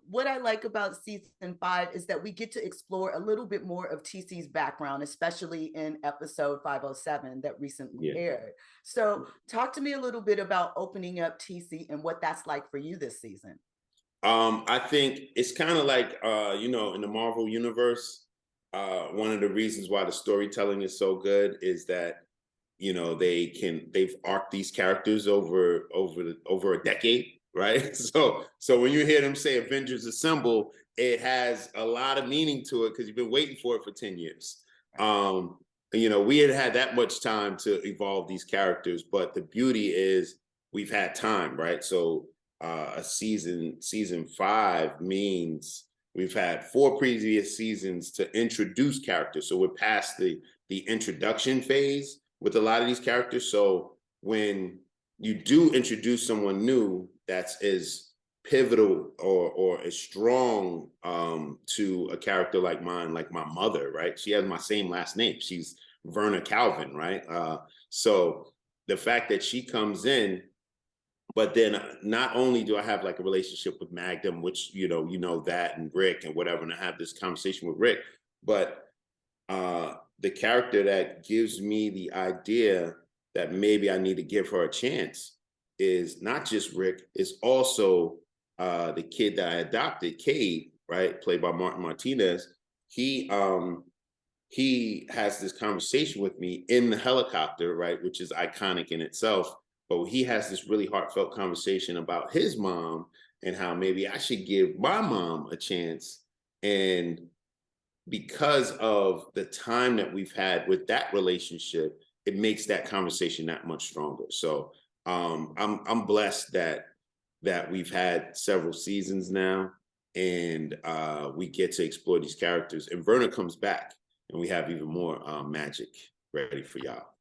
what I like about season 5 is that we get to explore a little bit more of TC's background, especially in episode 507 that recently Yeah. aired. So, talk to me a little bit about opening up TC and what that's like for you this season. I think it's kind of like in the Marvel universe, one of the reasons why the storytelling is so good is that they've arced these characters over a decade, right? So when you hear them say Avengers Assemble, it has a lot of meaning to it because you've been waiting for it for 10 years. We had that much time to evolve these characters, but the beauty is we've had time, right? So a season 5 means we've had 4 previous seasons to introduce characters. So we're past the introduction phase with a lot of these characters. So when you do introduce someone new that's as pivotal or as strong to a character like mine, like my mother, right? She has my same last name. She's Verna Calvin, right? So the fact that she comes in, but then not only do I have like a relationship with Magnum, which that, and Rick and whatever, and I have this conversation with Rick, but the character that gives me the idea that maybe I need to give her a chance is not just Rick, it's also the kid that I adopted, Cade, right, played by Martin Martinez. He has this conversation with me in the helicopter, right, which is iconic in itself. But he has this really heartfelt conversation about his mom and how maybe I should give my mom a chance. And because of the time that we've had with that relationship, it makes that conversation that much stronger. So I'm blessed that we've had several seasons now, and we get to explore these characters. And Verna comes back, and we have even more magic ready for y'all.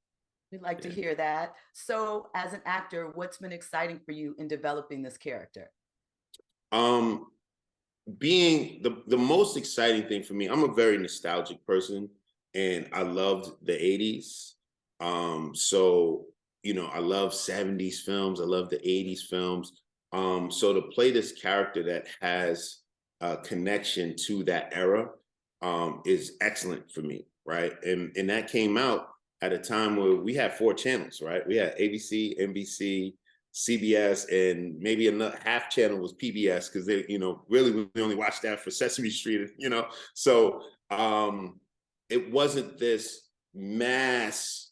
We'd like to hear that. So, as an actor, what's been exciting for you in developing this character? Being the most exciting thing for me, I'm a very nostalgic person, and I loved the 80s. So I love 70s films, I love the 80s films. So to play this character that has a connection to that era is excellent for me, right? And that came out at a time where we had 4 channels, right? We had ABC, NBC, CBS, and maybe another half channel was PBS, because they, really we only watched that for Sesame Street, So it wasn't this massive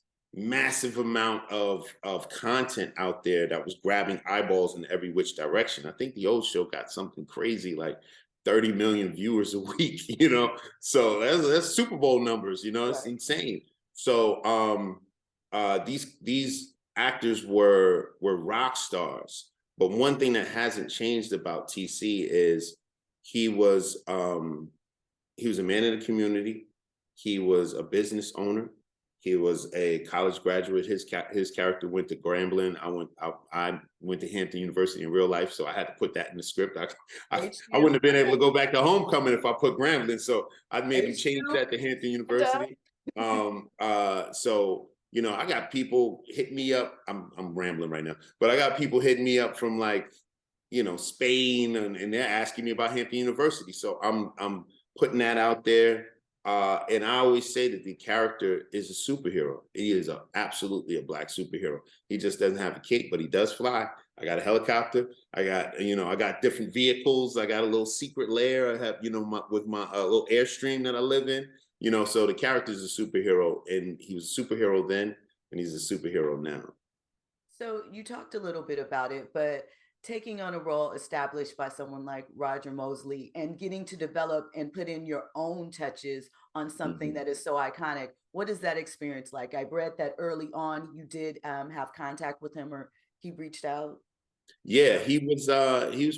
amount of content out there that was grabbing eyeballs in every which direction. I think the old show got something crazy like 30 million viewers a week, So that's Super Bowl numbers, it's insane. So these actors were rock stars, but one thing that hasn't changed about TC is he was a man in the community. He was a business owner. He was a college graduate. His character went to Grambling. I went to Hampton University in real life, so I had to put that in the script. I wouldn't have been able to go back to homecoming if I put Grambling, so I maybe changed that to Hampton University. So I got people hitting me up. I'm rambling right now, but I got people hitting me up from like Spain, and they're asking me about Hampton University. So I'm putting that out there. And I always say that the character is a superhero. He is absolutely a Black superhero. He just doesn't have a cape, but he does fly. I got a helicopter. I got different vehicles. I got a little secret lair. I have, with my little Airstream that I live in. So the character is a superhero, and he was a superhero then, and he's a superhero now. So you talked a little bit about it, but taking on a role established by someone like Roger Mosley and getting to develop and put in your own touches on something that is so iconic, what is that experience like? I read that early on you did have contact with him, or he reached out. Yeah, he was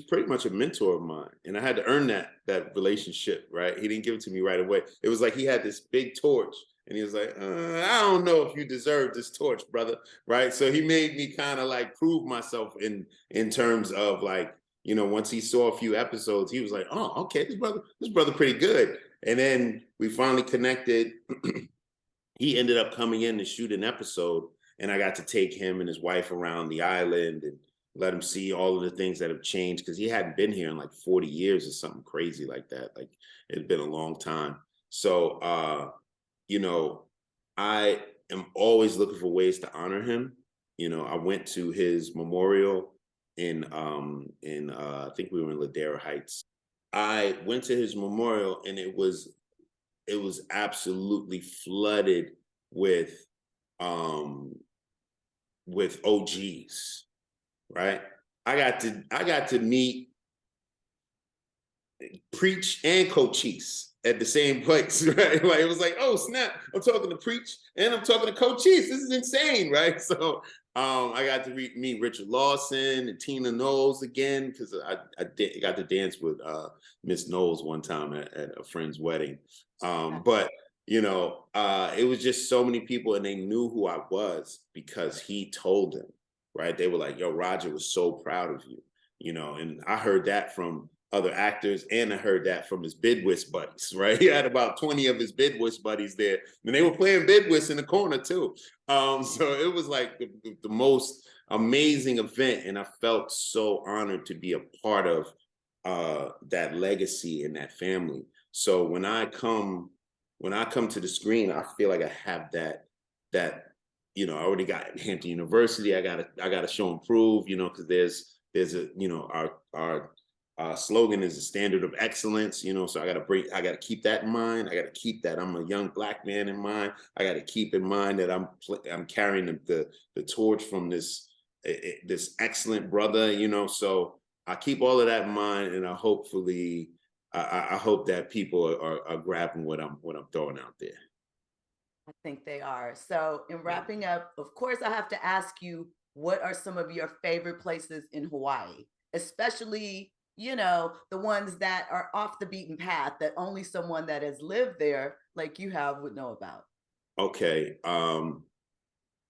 pretty much a mentor of mine, and I had to earn that relationship, right? He didn't give it to me right away. It was like he had this big torch, and he was like, I don't know if you deserve this torch, brother, right? So he made me kind of like prove myself in terms of like, once he saw a few episodes, he was like, oh, okay, this brother pretty good. And then we finally connected. He ended up coming in to shoot an episode, and I got to take him and his wife around the island, and let him see all of the things that have changed because he hadn't been here in like 40 years or something crazy like that. Like it had been a long time. So you know, I am always looking for ways to honor him. You know, I went to his memorial in I think we were in Ladera Heights. I went to his memorial and it was absolutely flooded with um OGs, right? I got to meet Preach and Cochise at the same place, right? Like it was like, oh snap, I'm talking to Preach and I'm talking to Cochise. This is insane, right? So I got to meet Richard Lawson and Tina Knowles again because I got to dance with Miss Knowles one time at a friend's wedding. But you know, it was just so many people, and they knew who I was because he told them, right? They were like, "Yo, Roger was so proud of you," you know, and I heard that from other actors, and I heard that from his bidwist buddies, right? He had about 20 of his bidwist buddies there, and they were playing bidwist in the corner too. So it was like the most amazing event, and I felt so honored to be a part of that legacy and that family. So when I come to the screen, I feel like I have that you know, I already got Hampton University. I gotta show and prove, you know, because there's a, you know, our slogan is a standard of excellence, you know, so I gotta keep that in mind. I gotta keep that I'm a young Black man in mind. I gotta keep in mind that I'm carrying the torch from this excellent brother, you know. So I keep all of that in mind, and I hope that people are grabbing what I'm throwing out there. I think they are. So, in wrapping up, of course, I have to ask you, what are some of your favorite places in Hawaii? Especially, the ones that are off the beaten path that only someone that has lived there like you have would know about. Okay.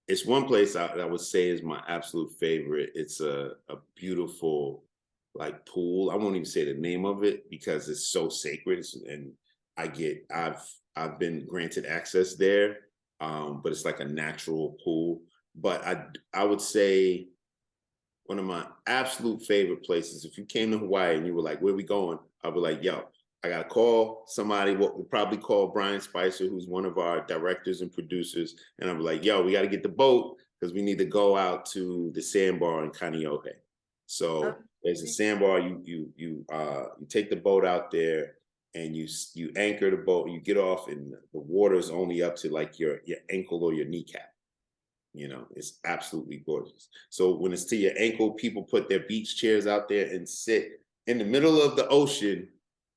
It's one place I would say is my absolute favorite. It's a beautiful like pool. I won't even say the name of it because it's so sacred. And I've been granted access there, but it's like a natural pool. But I would say one of my absolute favorite places. If you came to Hawaii and you were like, "Where we going?" I'd be like, "Yo, I gotta call somebody. What we'll probably call Brian Spicer, who's one of our directors and producers, and I'm like, yo, we got to get the boat because we need to go out to the sandbar in Kaneohe. So there's a Okay. sandbar. You take the boat out there and you anchor the boat. You get off, and the water is only up to like your ankle or your kneecap. You know, it's absolutely gorgeous. So when it's to your ankle, people put their beach chairs out there and sit in the middle of the ocean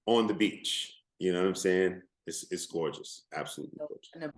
on the beach. You know what I'm saying? It's gorgeous, absolutely gorgeous. And